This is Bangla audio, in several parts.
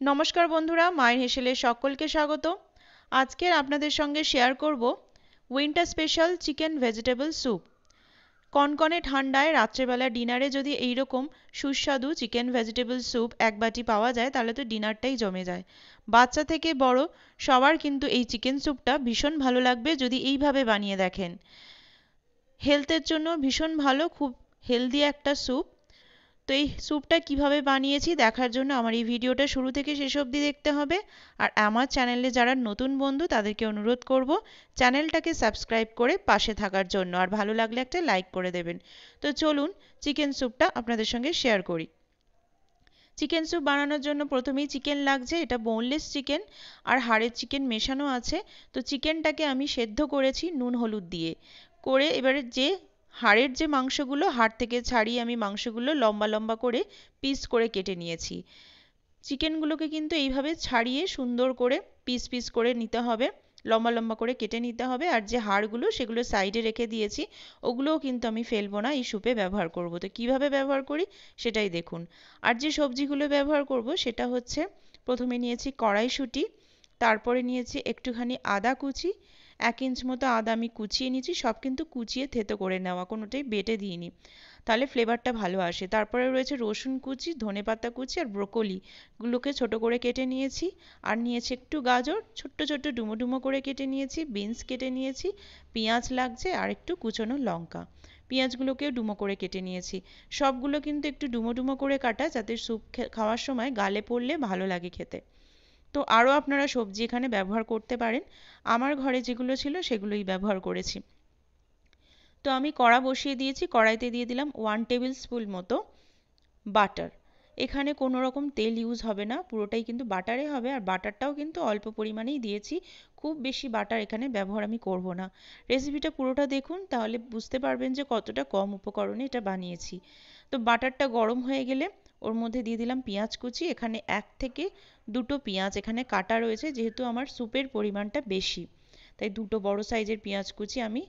নমস্কার বন্ধুরা, মায়ের হেসেলে সকলকে স্বাগত। আজকের আপনাদের সঙ্গে শেয়ার করব winter special chicken vegetable soup. কনকনে ঠান্ডায় রাত্রেবেলা ডিনারে যদি এইরকম সুস্বাদু চিকেন ভেজিটেবল স্যুপ এক বাটি পাওয়া যায় তাহলে তো ডিনারটাই জমে যায়। বাচ্চা থেকে বড় সবার কিন্তু এই চিকেন স্যুপটা ভীষণ ভালো লাগবে যদি এইভাবে বানিয়ে দেখেন। হেলথের জন্য ভীষণ ভালো, খুব হেলদি একটা স্যুপ। তো এই স্যুপটা কিভাবে বানিয়েছি দেখার জন্য আমার এই ভিডিওটা শুরু থেকে শেষ অবধি দেখতে হবে। আর আমার চ্যানেলে যারা নতুন বন্ধু তাদেরকে অনুরোধ করব চ্যানেলটাকে সাবস্ক্রাইব করে পাশে থাকার জন্য, আর ভালো লাগলে একটা লাইক করে দেবেন। তো চলুন চিকেন স্যুপটা আপনাদের সঙ্গে শেয়ার করি। চিকেন স্যুপ বানানোর জন্য প্রথমেই চিকেন লাগছে, এটা বোনলেস চিকেন আর হাড়ের চিকেন মেশানো আছে। তো চিকেনটাকে আমি সেদ্ধ করেছি নুন হলুদ দিয়ে করে, এবারে যে হাড়ের যে মাংসগুলো হাড় থেকে ছাড়িয়ে আমি মাংসগুলো লম্বা লম্বা করে পিস করে কেটে নিয়েছি। চিকেনগুলোকে কিন্তু এইভাবে ছাড়িয়ে সুন্দর করে পিস পিস করে নিতে হবে, লম্বা লম্বা করে কেটে নিতে হবে। আর যে হাড়গুলো সেগুলো সাইডে রেখে দিয়েছি, ওগুলোও কিন্তু আমি ফেলবো না, এই স্যুপে ব্যবহার করব। তো কিভাবে ব্যবহার করি সেটাই দেখুন। আর যে সবজিগুলো ব্যবহার করব সেটা হচ্ছে, প্রথমে নিয়েছি কড়াইশুঁটি, তারপরে নিয়েছি একটুখানি আদা কুচি, 1 ইঞ্চ মতো আদা আমি কুচিয়ে নিয়েছি, সব কিন্তু কুচিয়ে থেতো করে নেওয়া, কোনোটাই বেটে দিইনি, তাহলে ফ্লেভারটা ভালো আসে। তারপরে রয়েছে রসুন কুচি, ধনেপাতা কুচি আর ব্রোকলি গুলোকে ছোট করে কেটে নিয়েছি। আর নিয়েছি একটু গাজর, ছোট্ট ছোট্ট ডুমো ডুমো করে কেটে নিয়েছি, বিনস কেটে নিয়েছি, পেঁয়াজ লাগছে আর একটু কুচনো লঙ্কা। পেঁয়াজগুলোকেও ডুমো করে কেটে নিয়েছি। সবগুলো কিন্তু একটু ডুমো ডুমো করে কাটা, যাতে স্যুপ খাওয়ার সময় গালে পড়লে ভালো লাগে খেতে। তো আরও আপনারা সবজি এখানে ব্যবহার করতে পারেন, আমার ঘরে যেগুলো ছিল সেগুলোই ব্যবহার করেছি। তো আমি কড়া বসিয়ে দিয়েছি, কড়াইতে দিয়ে দিলাম 1 টেবিল স্পুন মতো বাটার। এখানে কোনো রকম তেল ইউজ হবে না, পুরোটাই কিন্তু বাটারে হবে। আর বাটারটাও কিন্তু অল্প পরিমাণেই দিয়েছি, খুব বেশি বাটার এখানে ব্যবহার আমি করব না। রেসিপিটা পুরোটা দেখুন, তাহলে বুঝতে পারবেন যে কতটা কম উপকরণে এটা বানিয়েছি। তো বাটারটা গরম হয়ে গেলে ওর মধ্যে দিয়ে দিলাম পেঁয়াজ কুচি। এখানে 1 থেকে 2টো পেঁয়াজ এখানে কাটা রয়েছে, যেহেতু আমার স্যুপের পরিমাণটা বেশি, তাই 2টো বড় সাইজের পেঁয়াজ কুচি আমি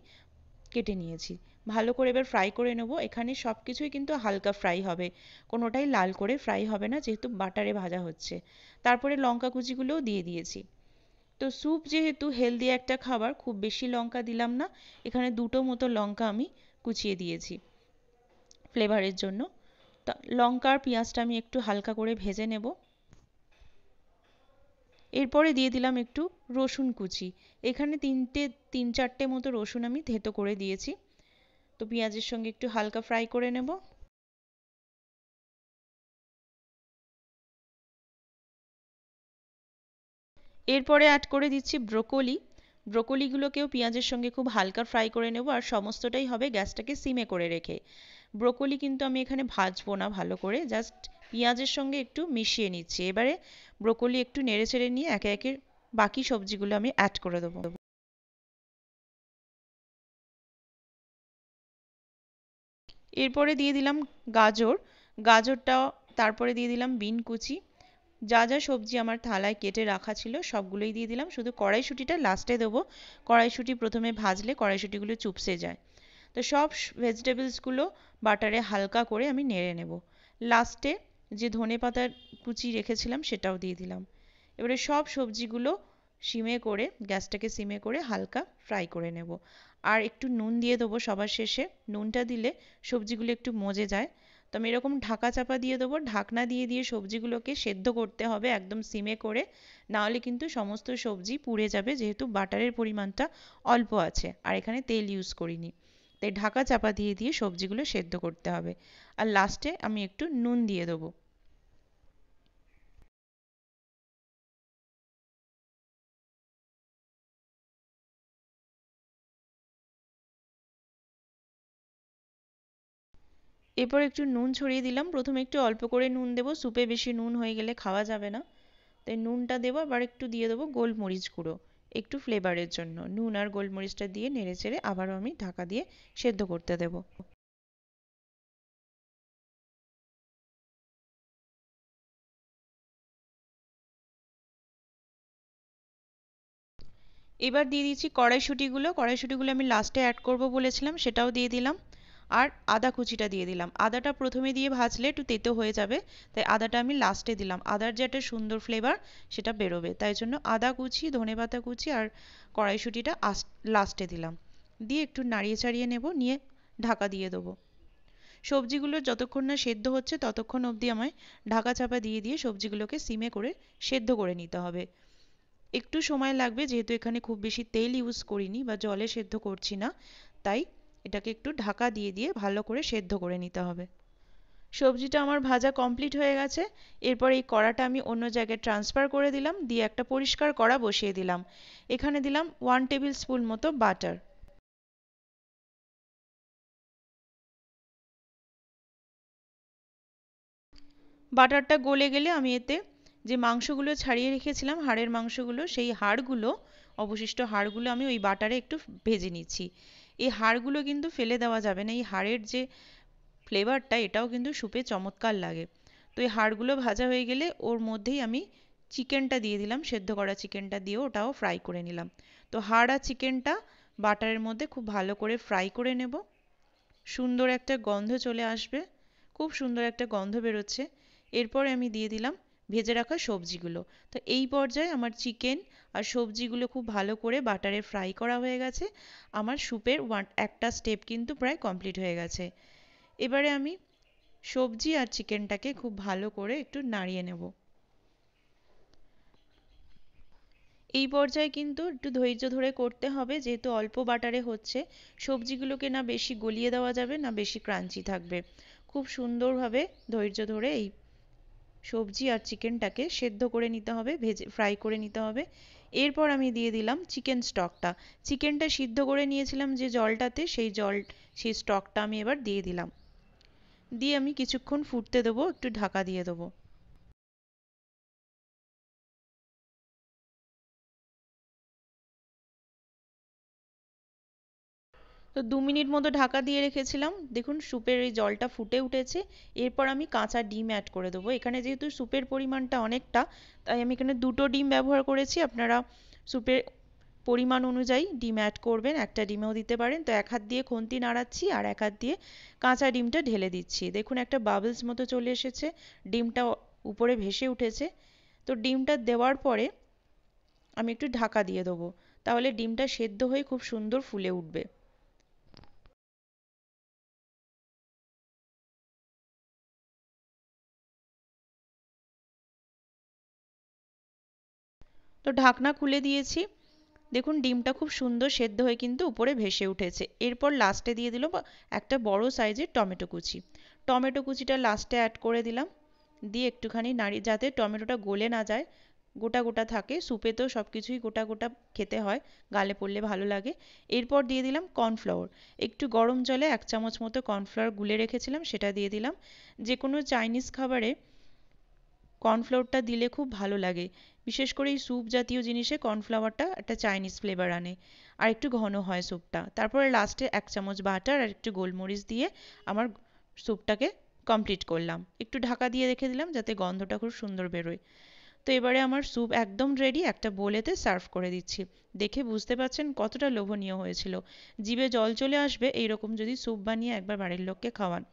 কেটে নিয়েছি। ভালো করে এবার ফ্রাই করে নেব। এখানে সব কিছুই কিন্তু হালকা ফ্রাই হবে, কোনোটাই লাল করে ফ্রাই হবে না, যেহেতু বাটারে ভাজা হচ্ছে। তারপরে লঙ্কা কুচিগুলোও দিয়ে দিয়েছি। তো স্যুপ যেহেতু হেলদি একটা খাবার, খুব বেশি লঙ্কা দিলাম না, এখানে 2টো মতো লঙ্কা আমি কুচিয়ে দিয়েছি ফ্লেভারের জন্য। তা লঙ্কা আর পেঁয়াজটা আমি একটু হালকা করে ভেজে নেব। এরপরে দিয়ে দিলাম একটু রসুন কুচি, এখানে 3-4টে মতো রসুন আমি থেতো করে দিয়েছি। তো পেঁয়াজের সঙ্গে একটু হালকা ফ্রাই করে নেব। এরপরে অ্যাড করে দিচ্ছি ব্রোকলি। ব্রোকলিগুলোকেও পেঁয়াজের সঙ্গে খুব হালকা ফ্রাই করে নেব, আর সমস্তটাই হবে গ্যাসটাকে সিমে করে রেখে। ব্রোকলি কিন্তু আমি এখানে ভাজবো না, ভালো করে জাস্ট পেঁয়াজের সঙ্গে একটু মিশিয়ে নিচ্ছি। এবারে ব্রোকলি একটু নেড়ে চেড়ে নিয়ে একে একে বাকি সবজিগুলো আমি অ্যাড করে দেবো। এরপরে দিয়ে দিলাম গাজর, গাজরটাও, তারপরে দিয়ে দিলাম বিন কুচি। যা যা সবজি আমার থালায় কেটে রাখা ছিল সবগুলোই দিয়ে দিলাম, শুধু কড়াইশুঁটিটা লাস্টে দেবো। কড়াইশুঁটি প্রথমে ভাজলে কড়াইশুঁটিগুলো চুপসে যায়। তো সব ভেজিটেবলসগুলো বাটারে হালকা করে আমি নেড়ে নেব। লাস্টে যে ধনেপাতার কুচি রেখেছিলাম সেটাও দিয়ে দিলাম। এবারে সব সবজিগুলো সিমে করে, গ্যাসটাকে সিমে করে হালকা ফ্রাই করে নেব। আর একটু নুন দিয়ে দেবো সবার শেষে, নুনটা দিলে সবজিগুলো একটু মজে যায়। তো আমি এরকম ঢাকা চাপা দিয়ে দেবো, ঢাকনা দিয়ে দিয়ে সবজিগুলোকে সেদ্ধ করতে হবে একদম সিমে করে, নাহলে কিন্তু সমস্ত সবজি পুড়ে যাবে, যেহেতু বাটারের পরিমাণটা অল্প আছে আর এখানে তেল ইউজ করিনি। তাই ঢাকা চাপা দিয়ে দিয়ে সবজিগুলো সেদ্ধ করতে হবে। আর লাস্টে আমি একটু নুন দিয়ে দেবো। এরপর একটু নুন ছড়িয়ে দিলাম, প্রথমে একটু অল্প করে নুন দেবো, স্যুপে বেশি নুন হয়ে গেলে খাওয়া যাবে না। তাই নুনটা দেবো, আবার একটু দিয়ে দেবো গোলমরিচ গুঁড়ো একটু ফ্লেভারের জন্য। নুন আর গোলমরিচটা দিয়ে নেড়ে চেড়ে আবারও আমি ঢাকা দিয়ে সেদ্ধ করতে দেবো। এবার দিয়ে দিচ্ছি কড়াইশুঁটিগুলো, কড়াইশুঁটিগুলো আমি লাস্টে অ্যাড করব বলেছিলাম, সেটাও দিয়ে দিলাম। আর আদা কুচিটা দিয়ে দিলাম। আদাটা প্রথমে দিয়ে ভাজলে একটু তেতো হয়ে যাবে, তাই আদাটা আমি লাস্টে দিলাম। আদার যে একটা সুন্দর ফ্লেভার সেটা বেরোবে, তাই জন্য আদা কুচি, ধনেপাতা কুচি আর কড়াইশুঁটিটা লাস্টে দিলাম। দিয়ে একটু নাড়িয়ে চাড়িয়ে নেব, নিয়ে ঢাকা দিয়ে দেবো। সবজিগুলো যতক্ষণ না সেদ্ধ হচ্ছে ততক্ষণ অবধি আমায় ঢাকা চাপা দিয়ে দিয়ে সবজিগুলোকে সিমে করে সেদ্ধ করে নিতে হবে। একটু সময় লাগবে, যেহেতু এখানে খুব বেশি তেল ইউজ করিনি বা জলে সেদ্ধ করছি না, তাই এটাকে একটু ঢাকা দিয়ে দিয়ে ভালো করে সেদ্ধ করে নিতে হবে। সবজিটা আমার ভাজা কমপ্লিট হয়ে গেছে। এরপর এই কড়াটা আমি অন্য জায়গায় ট্রান্সফার করে দিলাম, দিয়ে একটা পরিষ্কার কড়া বসিয়ে দিলাম। এখানে দিলাম 1 টেবিল স্পুন মতো বাটার। বাটারটা গলে গেলে আমি এতে যে মাংসগুলো ছাড়িয়ে রেখেছিলাম, হাড়ের মাংসগুলো, সেই হাড়গুলো, অবশিষ্ট হাড়গুলো আমি ওই বাটারে একটু ভেজে নিচ্ছি। এই হাড়গুলো কিন্তু ফেলে দেওয়া যাবে না, এই হাড়ের যে ফ্লেভারটা এটাও কিন্তু স্যুপে চমৎকার লাগে। তো এই হাড়গুলো ভাজা হয়ে গেলে ওর মধ্যেই আমি চিকেনটা দিয়ে দিলাম, সেদ্ধ করা চিকেনটা দিয়ে ওটাও ফ্রাই করে নিলাম। তো হাড় আর চিকেনটা বাটারের মধ্যে খুব ভালো করে ফ্রাই করে নেব। সুন্দর একটা গন্ধ চলে আসবে, খুব সুন্দর একটা গন্ধ বেরোচ্ছে। এরপরে আমি দিয়ে দিলাম ভেজে রাখা সবজিগুলো। তো এই পর্যায়ে আমার চিকেন আর সবজিগুলো খুব ভালো করে বাটারে ফ্রাই করা হয়ে গেছে। আমার স্যুপের একটা স্টেপ কিন্তু প্রায় কমপ্লিট হয়ে গেছে। এবারে আমি সবজি আর চিকেনটাকে খুব ভালো করে একটু নাড়িয়ে নেব। এই পর্যায়ে কিন্তু একটু ধৈর্য ধরে করতে হবে, যেহেতু অল্প বাটারে হচ্ছে। সবজিগুলোকে না বেশি গলিয়ে দেওয়া যাবে, না বেশি ক্রাঞ্চি থাকবে। খুব সুন্দরভাবে ধৈর্য ধরে এই সবজি আর চিকেনটাকে সেদ্ধ করে নিতে হবে, ভেজে ফ্রাই করে নিতে হবে। এরপর আমি দিয়ে দিলাম চিকেন স্টকটা। চিকেনটা সিদ্ধ করে নিয়েছিলাম যে জলটাতে, সেই স্টকটা আমি এবার দিয়ে দিলাম। দিয়ে আমি কিছুক্ষণ ফুটতে দেবো, একটু ঢাকা দিয়ে দেবো। তো 2 মিনিট মতো ঢাকা দিয়ে রেখেছিলাম। দেখুন স্যুপের এই জলটা ফুটে উঠেছে। এরপর আমি কাঁচা ডিম অ্যাড করে দেবো। এখানে যেহেতু স্যুপের পরিমাণটা অনেকটা, তাই আমি এখানে 2টো ডিম ব্যবহার করেছি। আপনারা স্যুপের পরিমাণ অনুযায়ী ডিম অ্যাড করবেন, একটা ডিমেও দিতে পারেন। তো এক হাত দিয়ে খুন্তি নাড়াচ্ছি আর এক হাত দিয়ে কাঁচা ডিমটা ঢেলে দিচ্ছি। দেখুন একটা বাবলস মতো চলে এসেছে, ডিমটা উপরে ভেসে উঠেছে। তো ডিমটা দেওয়ার পরে আমি একটু ঢাকা দিয়ে দেবো, তাহলে ডিমটা সেদ্ধ হয়ে খুব সুন্দর ফুলে উঠবে। তো ঢাকনা খুলে দিয়েছি। দেখুন ডিমটা খুব সুন্দর সেদ্ধ হয়ে কিন্তু উপরে ভেসে উঠেছে। এরপর লাস্টে দিয়ে দিলাম একটা বড় সাইজের টমেটো কুচি। টমেটো কুচিটা লাস্টে অ্যাড করে দিলাম, দিয়ে একটুখানি নাড়িয়ে, যাতে টমেটোটা গলে না যায়, গোটা গোটা থাকে। স্যুপে তো সব কিছুই গোটা গোটা খেতে হয়, গালে পড়লে ভালো লাগে। এরপর দিয়ে দিলাম কর্নফ্লাওয়ার। একটু গরম জলে 1 চামচ মতো কর্নফ্লাওয়ার গুলে রেখেছিলাম, সেটা দিয়ে দিলাম। যে কোনো চাইনিজ খাবারে কর্নফ্লাওয়ারটা দিলে খুব ভালো লাগে। বিশেষ করে এই স্যুপ জাতীয় জিনিসে কর্নফ্লাওয়ারটা একটা চাইনিজ ফ্লেভার আনে, আর একটু ঘন হয় স্যুপটা। তারপরে লাস্টে 1 চামচ বাটার আর একটু গোলমরিচ দিয়ে আমার স্যুপটাকে কমপ্লিট করলাম। একটু ঢাকা দিয়ে রেখে দিলাম যাতে গন্ধটা খুব সুন্দর বেরোয়। তো এবারে আমার স্যুপ একদম রেডি, একটা বোলেতে সার্ভ করে দিচ্ছি। দেখে বুঝতে পারছেন কতটা লোভনীয় হয়েছিল। জিভে জল চলে আসবে এইরকম যদি স্যুপ বানিয়ে একবার বাড়ির লোককে খাওয়ান।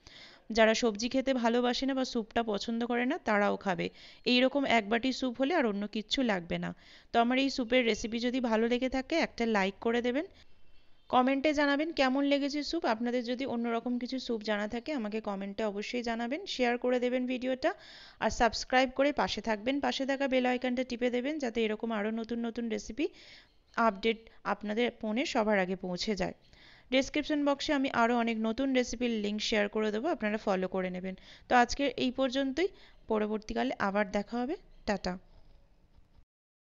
যারা সবজি খেতে ভালোবাসে না বা স্যুপটা পছন্দ করে না, তারাও খাবে। এইরকম এক বাটি স্যুপ হলে আর অন্য কিচ্ছু লাগবে না। তো আমার এই স্যুপের রেসিপি যদি ভালো লেগে থাকে একটা লাইক করে দেবেন। কমেন্টে জানাবেন কেমন লেগেছে স্যুপ। আপনাদের যদি অন্যরকম কিছু স্যুপ জানা থাকে আমাকে কমেন্টে অবশ্যই জানাবেন। শেয়ার করে দেবেন ভিডিওটা, আর সাবস্ক্রাইব করে পাশে থাকবেন। পাশে থাকা বেল আইকনটা টিপে দেবেন যাতে এরকম আরও নতুন নতুন রেসিপি আপডেট আপনাদের ফোনে সবার আগে পৌঁছে যায়। ডেসক্রিপশন বক্সে আমি আরও অনেক নতুন রেসিপির লিঙ্ক শেয়ার করে দেবো, আপনারা ফলো করে নেবেন। তো আজকের এই পর্যন্তই, পরবর্তীকালে আবার দেখা হবে। টাটা।